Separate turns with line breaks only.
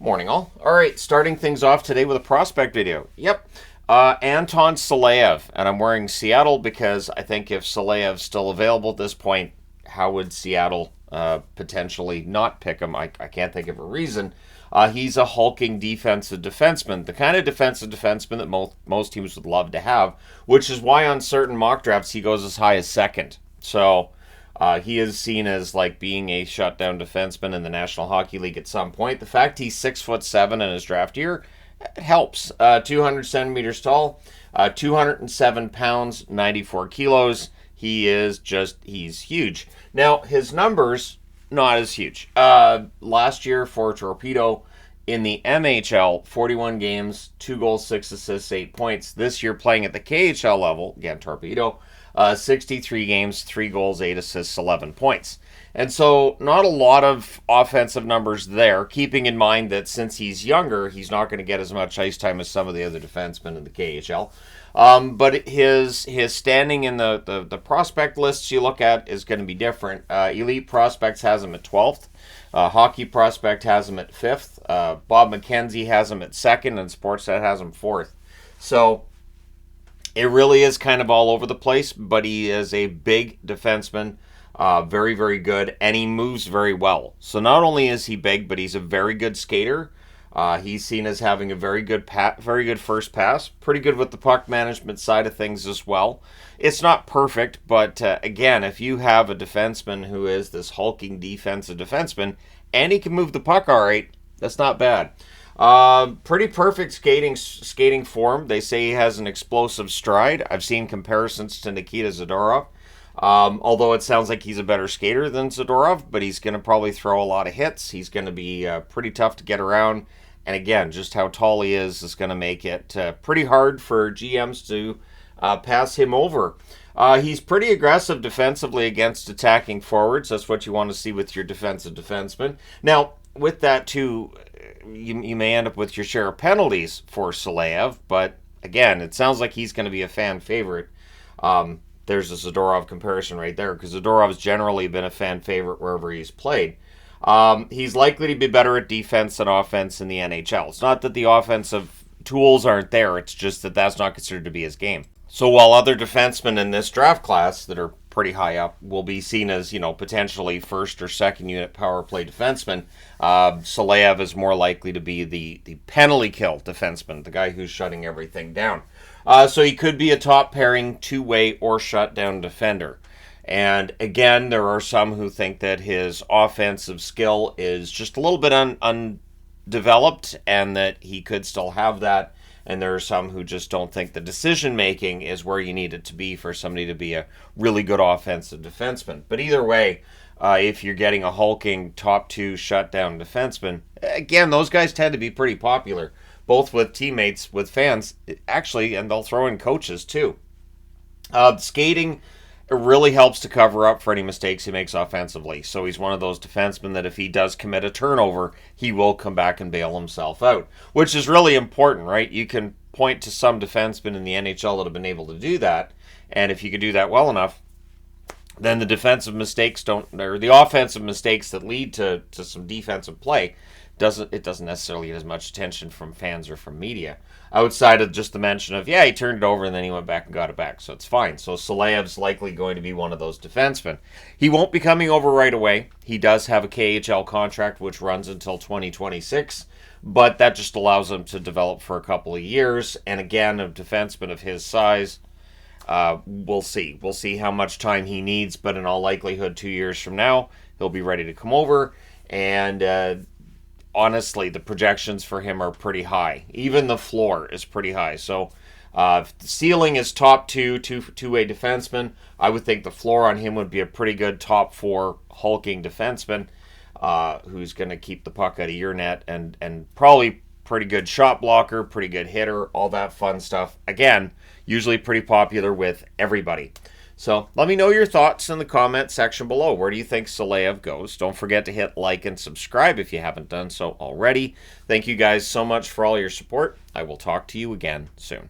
Morning all. Alright, starting things off today with a prospect video. Yep. Anton Silayev. And I'm wearing Seattle because I think if Silayev's still available at this point, how would Seattle potentially not pick him? I can't think of a reason. He's a hulking defensive defenseman. The kind of defensive defenseman that most teams would love to have, which is why on certain mock drafts he goes as high as second. So he is seen as like being a shutdown defenseman in the National Hockey League at some point. The fact he's 6'7" in his draft year, it helps. 200 centimeters tall, 207 pounds, 94 kilos. He's huge. Now, his numbers, not as huge. Last year for Torpedo in the NHL, 41 games, 2 goals, 6 assists, 8 points. This year playing at the KHL level, again, Torpedo, 63 games, 3 goals, 8 assists, 11 points. And so not a lot of offensive numbers there, keeping in mind that since he's younger, he's not going to get as much ice time as some of the other defensemen in the KHL. But his standing in the prospect lists you look at is going to be different. Elite Prospects has him at 12th. Hockey Prospect has him at 5th. Bob McKenzie has him at 2nd, and Sportsnet has him 4th. So it really is kind of all over the place, but he is a big defenseman, very, very good, and he moves very well. So not only is he big, but he's a very good skater. He's seen as having a very good first pass, pretty good with the puck management side of things as well. It's not perfect, but again, if you have a defenseman who is this hulking defensive defenseman, and he can move the puck all right, that's not bad. Pretty perfect skating form. They say he has an explosive stride. I've seen comparisons to Nikita Zadorov. Although it sounds like he's a better skater than Zadorov, but he's going to probably throw a lot of hits. He's going to be pretty tough to get around. And again, just how tall he is going to make it pretty hard for GMs to pass him over. He's pretty aggressive defensively against attacking forwards. That's what you want to see with your defensive defenseman. Now, with that too, you may end up with your share of penalties for Silayev, but again, it sounds like he's going to be a fan favorite. There's a Zadorov comparison right there, because Zadorov's generally been a fan favorite wherever he's played. He's likely to be better at defense than offense in the NHL. It's not that the offensive tools aren't there, it's just that that's not considered to be his game. So while other defensemen in this draft class that are pretty high up will be seen as, potentially first or second unit power play defensemen, Silayev is more likely to be the penalty kill defenseman, the guy who's shutting everything down. So he could be a top pairing two-way or shutdown defender. And again, there are some who think that his offensive skill is just a little bit undeveloped and that he could still have that. And there are some who just don't think the decision-making is where you need it to be for somebody to be a really good offensive defenseman. But either way, if you're getting a hulking top two shutdown defenseman, again, those guys tend to be pretty popular, both with teammates, with fans, actually, and they'll throw in coaches too. Skating, it really helps to cover up for any mistakes he makes offensively. So he's one of those defensemen that if he does commit a turnover, he will come back and bail himself out, which is really important, right? You can point to some defensemen in the NHL that have been able to do that, and if you can do that well enough, then the defensive mistakes or the offensive mistakes that lead to some defensive play doesn't necessarily get as much attention from fans or from media, outside of just the mention of, he turned it over and then he went back and got it back, so it's fine. So Silayev's likely going to be one of those defensemen. He won't be coming over right away. He does have a KHL contract which runs until 2026, but that just allows him to develop for a couple of years. And again, a defenseman of his size, we'll see. We'll see how much time he needs, but in all likelihood, 2 years from now, he'll be ready to come over. And honestly, the projections for him are pretty high. Even the floor is pretty high. So the ceiling is top two-way defenseman. I would think the floor on him would be a pretty good top 4 hulking defenseman who's going to keep the puck out of your net and probably pretty good shot blocker, pretty good hitter, all that fun stuff. Again, usually pretty popular with everybody. So let me know your thoughts in the comment section below. Where do you think Silayev goes? Don't forget to hit like and subscribe if you haven't done so already. Thank you guys so much for all your support. I will talk to you again soon.